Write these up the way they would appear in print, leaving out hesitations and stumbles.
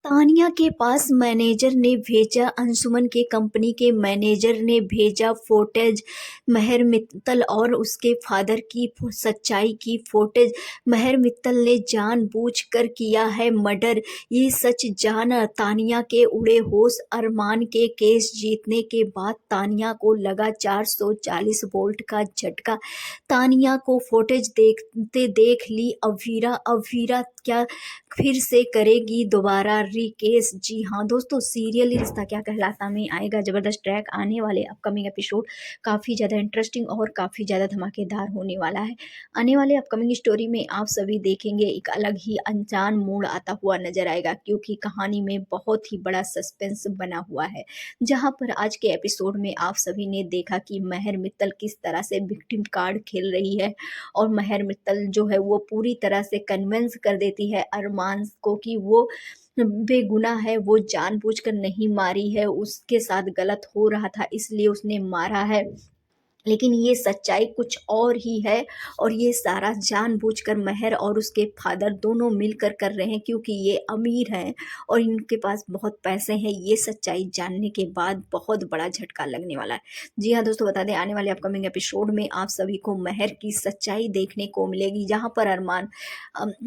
तानिया के पास मैनेजर ने भेजा, अंशुमन के कंपनी के मैनेजर ने भेजा फुटेज, महर मित्तल और उसके फादर की सच्चाई की फुटेज। महर मित्तल ने जानबूझकर किया है मर्डर, ये सच जान तानिया के उड़े होश। अरमान के केस जीतने के बाद तानिया को लगा 440 वोल्ट का झटका। तानिया को फुटेज देखते देख ली अभीरा। अभीरा क्या फिर से करेगी दोबारा केस? जी हाँ दोस्तों, सीरियल रिश्ता क्या कहलाता में आएगा जबरदस्त ट्रैक आने वाले अपकमिंग एपिसोड काफ़ी ज़्यादा इंटरेस्टिंग और काफ़ी ज़्यादा धमाकेदार होने वाला है। आने वाले अपकमिंग स्टोरी में आप सभी देखेंगे एक अलग ही अनजान मोड़ आता हुआ नजर आएगा, क्योंकि कहानी में बहुत ही बड़ा सस्पेंस बना हुआ है। जहां पर आज के एपिसोड में आप सभी ने देखा कि महर मित्तल किस तरह से विक्टिम कार्ड खेल रही है, और महर मित्तल जो है वो पूरी तरह से कन्विंस कर देती है अरमान को कि वो बेगुनाह है, वो जानबूझकर नहीं मारी है, उसके साथ गलत हो रहा था इसलिए उसने मारा है। लेकिन ये सच्चाई कुछ और ही है, और ये सारा जानबूझकर महर और उसके फादर दोनों मिलकर कर रहे हैं, क्योंकि ये अमीर हैं और इनके पास बहुत पैसे हैं। ये सच्चाई जानने के बाद बहुत बड़ा झटका लगने वाला है। जी हाँ दोस्तों, बता दें आने वाले अपकमिंग एपिसोड में आप सभी को महर की सच्चाई देखने को मिलेगी, जहाँ पर अरमान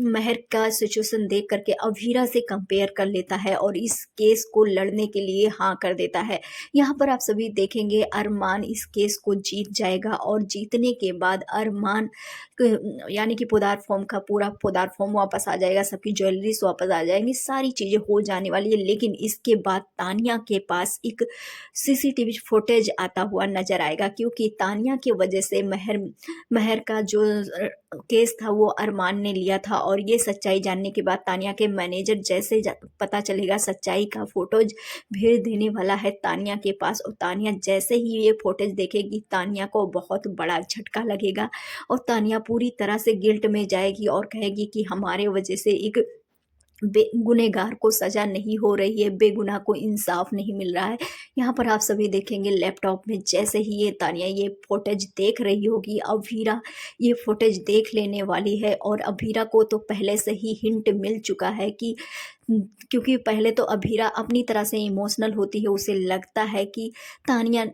महर का सिचुएशन देख करके अभीरा से कंपेयर कर लेता है और इस केस को लड़ने के लिए हाँ कर देता है। यहाँ पर आप सभी देखेंगे अरमान इस केस को जीत जाएगा, और जीतने के बाद अरमान यानी कि पोदार फॉर्म का पूरा पोदार फॉर्म वापस आ जाएगा, सबकी ज्वेलरीज वापस आ जाएंगी, सारी चीज़ें हो जाने वाली है। लेकिन इसके बाद तानिया के पास एक सीसीटीवी फुटेज आता हुआ नजर आएगा, क्योंकि तानिया की वजह से महर का जो केस था वो अरमान ने लिया था। और ये सच्चाई जानने के बाद तानिया के मैनेजर जैसे पता चलेगा सच्चाई का फोटोज भेज देने वाला है तानिया के पास, और तानिया जैसे ही ये फोटोज देखेगी तानिया को बहुत बड़ा झटका लगेगा, और तानिया पूरी तरह से गिल्ट में जाएगी और कहेगी कि हमारे वजह से एक गुनहगार को सजा नहीं हो रही है, बेगुनाह को इंसाफ नहीं मिल रहा है। यहाँ पर आप सभी देखेंगे लैपटॉप में जैसे ही ये तानिया ये फुटेज देख रही होगी, अभीरा ये फुटेज देख लेने वाली है। और अभीरा को तो पहले से ही हिंट मिल चुका है कि क्योंकि पहले तो अभीरा अपनी तरह से इमोशनल होती है, उसे लगता है कि तानिया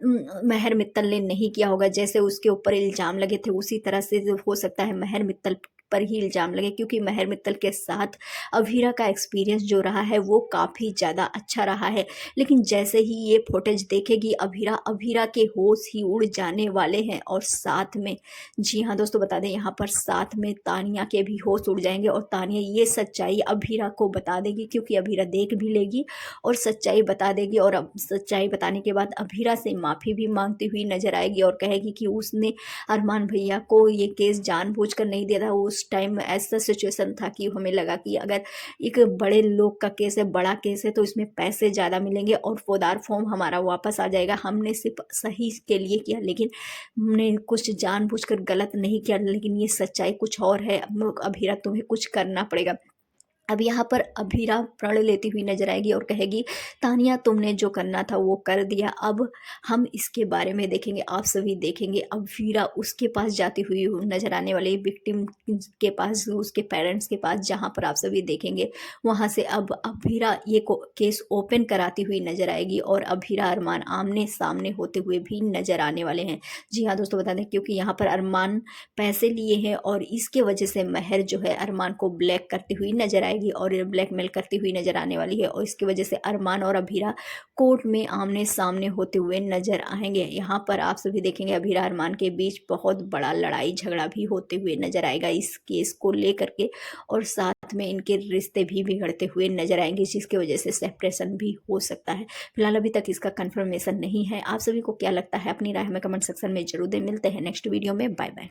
महर मित्तल ने नहीं किया होगा, जैसे उसके ऊपर इल्ज़ाम लगे थे उसी तरह से हो सकता है महर मित्तल पर ही इल्ज़ाम लगे, क्योंकि महर मित्तल के साथ अभीरा का एक्सपीरियंस जो रहा है वो काफ़ी ज़्यादा अच्छा रहा है। लेकिन जैसे ही ये फुटेज देखेगी अभीरा के होश ही उड़ जाने वाले हैं, और साथ में जी हाँ दोस्तों, बता दें यहाँ पर साथ में तानिया के भी होश उड़ जाएंगे, और तानिया ये सच्चाई अभीरा को बता देगी, क्योंकि अभीरा देख भी लेगी और सच्चाई बता देगी। और अब सच्चाई बताने के बाद अभीरा से माफ़ी भी मांगती हुई नजर आएगी, और कहेगी कि उसने अरमान भैया को ये केस जानबूझकर नहीं दिया था। उस टाइम ऐसा सिचुएशन था कि हमें लगा कि अगर एक बड़े लोग का केस है, बड़ा केस है, तो इसमें पैसे ज़्यादा मिलेंगे और फौजदार फॉर्म हमारा वापस आ जाएगा। हमने सिर्फ सही के लिए किया, लेकिन हमने कुछ जानबूझकर गलत नहीं किया। लेकिन ये सच्चाई कुछ और है, अब अभीरा तुम्हें कुछ करना पड़ेगा। अब यहाँ पर अभीरा प्रण लेती हुई नजर आएगी और कहेगी तानिया तुमने जो करना था वो कर दिया, अब हम इसके बारे में देखेंगे। आप सभी देखेंगे अभीरा उसके पास जाती हुई नजर आने वाली, विक्टिम के पास, उसके पेरेंट्स के पास, जहाँ पर आप सभी देखेंगे वहाँ से अब अभीरा ये केस ओपन कराती हुई नजर आएगी, और अभीरा अरमान आमने सामने होते हुए भी नजर आने वाले हैं। जी हाँ दोस्तों, बता दें क्योंकि यहाँ पर अरमान पैसे लिए हैं, और इसके वजह से महर जो है अरमान को ब्लैक करती हुई नजर आएगी और ब्लैकमेल करती हुई नजर आने वाली है, और इसकी वजह से अरमान और अभीरा कोर्ट में आमने सामने होते हुए नजर आएंगे। यहाँ पर आप सभी देखेंगे अभीरा अरमान के बीच बहुत बड़ा लड़ाई झगड़ा भी होते हुए नजर आएगा इस केस को लेकर के, और साथ में इनके रिश्ते भी बिगड़ते हुए नजर आएंगे, जिसकी वजह से सेपरेशन भी हो सकता है। फिलहाल अभी तक इसका कंफर्मेशन नहीं है। आप सभी को क्या लगता है अपनी राय हमें कमेंट सेक्शन में जरूर दें। मिलते हैं नेक्स्ट वीडियो में, बाय बाय।